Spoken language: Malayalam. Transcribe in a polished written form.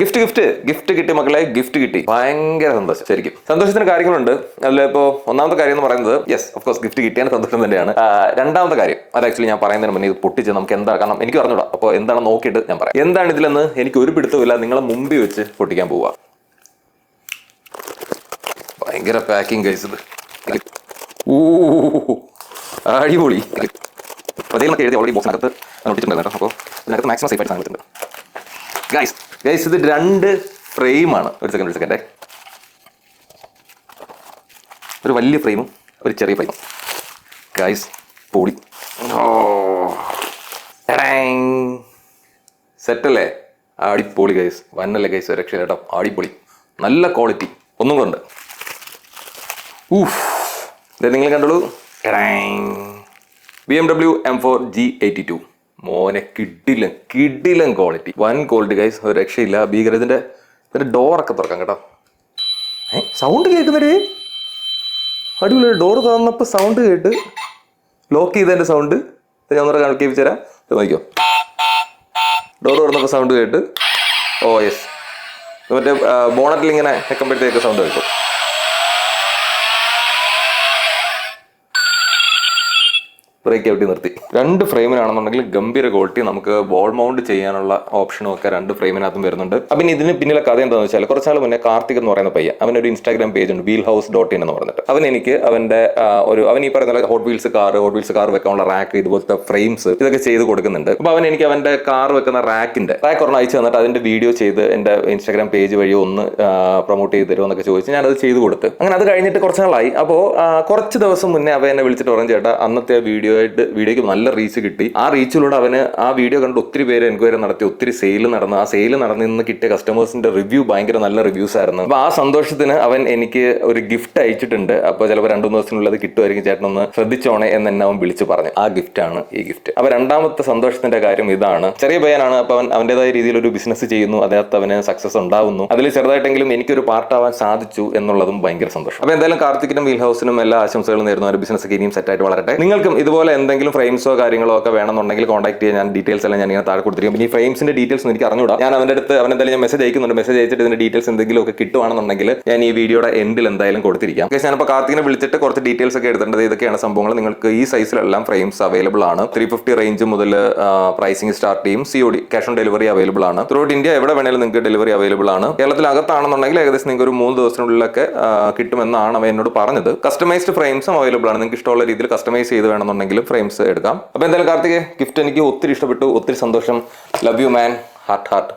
ഗിഫ്റ്റ് കിട്ടി മക്കളെ, ഗിഫ്റ്റ് കിട്ടി. ഭയങ്കര സന്തോഷം. ശരിക്കും സന്തോഷത്തിന് കാര്യങ്ങളുണ്ട്. അതിലിപ്പോ ഒന്നാമത്തെ കാര്യം എന്ന് പറയുന്നത് യെസ് ഓഫ് കോഴ്സ് ഗിഫ്റ്റ് കിട്ടിയാൽ സന്തോഷം തന്നെയാണ്. രണ്ടാമത്തെ കാര്യം അത് ആക്ച്വലി ഞാൻ പറയുന്നതിന് മുന്നേ ഇത് പൊട്ടിച്ച് നമുക്ക് എന്താ, കാരണം എനിക്ക് പറഞ്ഞൂടാ. അപ്പോൾ എന്താണ് നോക്കിയിട്ട് ഞാൻ പറയാം. എന്താണ് ഇതിലെന്ന് എനിക്ക് ഒരു പിടുത്തമില്ല. നിങ്ങളെ മുമ്പിൽ വെച്ച് പൊട്ടിക്കാൻ പോവുക. ഭയങ്കര പാക്കിംഗ് ഗൈസ് ഇത്. അടിപൊളി. പ്രതികളൊക്കെ എഴുതി ഓൾറെഡി ബോക്സിനകത്ത് ഒട്ടിച്ചിട്ടുണ്ടായിരുന്നു കേട്ടോ. അപ്പോൾ ഇതിനകത്ത് മാക്സിമം സേഫ് ആയിട്ട് സാധനം കിട്ടുന്നുണ്ട്. ഗൈസ് ഇത് 2 ഫ്രെയിമാണ്. ഒരു സെക്കൻഡ്. ഒരു വലിയ ഫ്രെയിമും ഒരു ചെറിയ ഫ്രെയിമും. ഗൈസ് പൊളി. സെറ്റല്ലേ? അടിപൊളി ഗൈസ്. വന്നല്ലേ ഗൈസ്? രക്ഷ കേട്ടോ. അടിപൊളി, നല്ല ക്വാളിറ്റി. ഒന്നും കൂടെ ഉണ്ട്. ഇത് നിങ്ങൾ കണ്ടോളൂ. BMW M4 G82. മോനെ കിഡിലൻ ക്വാളിറ്റി, വൻ ക്വാളിറ്റി ഗൈസ്. ഒരു രക്ഷയില്ല, ഭീകര. ഇതിന്റെ ഡോറൊക്കെ തുറക്കാം കേട്ടോ. സൗണ്ട് കേൾക്കുന്നൊരു അടിപൊളി. ഡോറ് തുറന്നപ്പോൾ സൗണ്ട് കേട്ട് ലോക്ക് ചെയ്തതിന്റെ സൗണ്ട് ഞാൻ ഒന്നര കേൾപ്പിച്ചു തരാം. നോക്കിയോ, ഡോറ് തുറന്നപ്പോൾ സൗണ്ട് കേട്ട്. ഓ യെസ്, മറ്റേ ബോണറ്റിൽ ഇങ്ങനെ വെക്കുമ്പോഴത്തേക്ക് സൗണ്ട് കേൾക്കും. ബ്രേക്ക് ഔട്ടി നിർത്തി. 2 ഫ്രെയിമിനാണെന്നുണ്ടെങ്കിൽ ഗംഭീര ക്വാളിറ്റി. നമുക്ക് വോൾ മൗണ്ട് ചെയ്യാനുള്ള ഓപ്ഷനും ഒക്കെ 2 ഫ്രെയിമിനകത്തും വരുന്നുണ്ട്. അപ്പം ഇതിന് പിന്നിലെ കഥ എന്താണെന്ന് വെച്ചാൽ, കുറച്ചാൾ മുന്നേ കാർത്തിക് എന്ന് പറയുന്ന പയ്യൻ, അവനൊരു ഇൻസ്റ്റാഗ്രാം പേജ് ഉണ്ട്, wheelhouse.in എന്ന് പറഞ്ഞിട്ട്. അവൻ എനിക്ക് അവൻ്റെ അവൻ ഈ പറയുന്ന ഹോട്ട് വീൽസ് കാർ വെക്കാനുള്ള റാക്ക്, ഇതുപോലത്തെ ഫ്രെയിംസ് ഇതൊക്കെ ചെയ്ത് കൊടുക്കുന്നുണ്ട്. അപ്പോൾ അവൻ എനിക്ക് അവൻ്റെ കാർ വെക്കുന്ന റാക്ക് ഒരെണ്ണം അയച്ചു തന്നിട്ട് അതിന്റെ വീഡിയോ ചെയ്ത് എൻ്റെ ഇൻസ്റ്റാഗ്രാം പേജ് വഴി ഒന്ന് പ്രൊമോട്ട് ചെയ്ത് തരുമോ എന്നൊക്കെ ചോദിച്ചു. ഞാനത് ചെയ്ത് കൊടുത്ത്. അങ്ങനെ അത് കഴിഞ്ഞിട്ട് കുറച്ച് നാളായി. അപ്പോൾ കുറച്ച് ദിവസം മുന്നേ അവൻ എന്നെ വിളിച്ചിട്ട് പറഞ്ഞു, ചേട്ടാ അന്നത്തെ വീഡിയോയ്ക്ക് നല്ല റീച്ച് കിട്ടി. ആ റീച്ചിലൂടെ അവന് ആ വീഡിയോ കണ്ട് ഒത്തിരി പേര് എൻക്വയറി നടത്തി, ഒത്തിരി സെയിൽ നടന്നു. ആ സെയിൽ നടന്ന് കിട്ടിയ കസ്റ്റമേഴ്സിന്റെ റിവ്യൂ ഭയങ്കര നല്ല റിവ്യൂസ് ആയിരുന്നു. അപ്പൊ ആ സന്തോഷത്തിന് അവൻ എനിക്ക് ഒരു ഗിഫ്റ്റ് അയച്ചിട്ടുണ്ട്. അപ്പോൾ ചിലപ്പോൾ 2-3 ദിവസത്തിനുള്ളത് കിട്ടുമായിരിക്കും, ചേട്ടനൊന്ന് ശ്രദ്ധിച്ചോണേ എന്ന് എന്നെ അവൻ വിളിച്ചു പറഞ്ഞു. ആ ഗിഫ്റ്റാണ് ഈ ഗിഫ്റ്റ്. അപ്പൊ രണ്ടാമത്തെ സന്തോഷത്തിന്റെ കാര്യം ഇതാണ്. ചെറിയ പയ്യനാണ്. അപ്പൊ അവൻ അവൻ്റെതായ രീതിയിൽ ഒരു ബിസിനസ് ചെയ്യുന്നു, അതിനകത്ത് അവന് സക്സസ് ഉണ്ടാവുന്നു. അതിൽ ചെറുതായിട്ടെങ്കിലും എനിക്കൊരു പാർട്ടാവാൻ സാധിച്ചു എന്നുള്ളതും ഭയങ്കര സന്തോഷം. അപ്പൊ എന്തായാലും കാർത്തിക്കിനും വീൽ ഹൗസിനും എല്ലാ ആശംസകളും നേരുന്നു. ഒരു ബിസിനസ് ഒക്കെ ഇനിയും സെറ്റായിട്ട് വളരട്ടെ. നിങ്ങൾക്കും ഇതുപോലെ എന്തെങ്കിലും ഫ്രെയിംസോ കാര്യങ്ങളോ ഒക്കെ വേണമെന്നുണ്ടെങ്കിൽ കോൺടാക്ട് ചെയ്യാൻ ഞാൻ ഡീറ്റെയിൽസ് എല്ലാം ഞാൻ ഇങ്ങനെ താഴെ കൊടുത്തിരിക്കും. പിന്നെ ഈ ഫ്രെയിംസിന്റെ ഡീറ്റെയിൽസ് എനിക്ക് അറിഞ്ഞൂടാ. ഞാൻ അവൻ്റെ അടുത്ത് അവനെന്തായാലും ഞാൻ മെസ്സേജ് അയക്കുന്നുണ്ട്. മെസ്സേജ് അയച്ചിട്ട് ഇതിന്റെ ഡീറ്റെയിൽസ് എന്തെങ്കിലും ഒക്കെ കിട്ടുവാണെന്നുണ്ടെങ്കിൽ ഞാൻ ഈ വീഡിയോയുടെ എൻഡിൽ എന്തായാലും കൊടുത്തിരിക്കാം. ഞാനിപ്പോൾ കാർത്തികിനെ വിളിച്ചിട്ട് കുറച്ച് ഡീറ്റെയിൽസ് ഒക്കെ എടുത്തിട്ടുണ്ട്. ഇതൊക്കെയാണ് സംഭവങ്ങൾ. നിങ്ങൾക്ക് ഈ സൈസിലെല്ലാം ഫ്രെയിംസ് അവൈലബിൾ ആണ്. 350 റേഞ്ച് മുതൽ പ്രൈസിംഗ് സ്റ്റാർട്ട് ചെയ്യും. COD cash on delivery available ആണ്. ത്രൂഔട്ട് ഇന്ത്യ എവിടെ വേണേലും നിങ്ങൾക്ക് ഡെലിവറി അവൈലബിൾ ആണ്. കേരളത്തിലകത്താണെന്നുണ്ടെങ്കിൽ ഏകദേശം നിങ്ങൾക്ക് ഒരു 3 ദിവസത്തിനുള്ളിലൊക്കെ കിട്ടുമെന്നാണ് അവൻ എന്നോട് പറഞ്ഞത്. കസ്റ്റമൈസ്ഡ് ഫ്രെയിംസും അവൈലബിൾ ആണ്. നിങ്ങൾക്ക് ഇഷ്ടമുള്ള രീതിയിൽ കസ്റ്റമൈസ് ചെയ്ത് വേണമെന്നുണ്ടെങ്കിൽ ഫ്രെയിംസ് എടുക്കാം. അപ്പോൾ എന്തായാലും കാർത്തിക്, ഗിഫ്റ്റ് എനിക്ക് ഒത്തിരി ഇഷ്ടപ്പെട്ടു, ഒത്തിരി സന്തോഷം. Love you man, heart.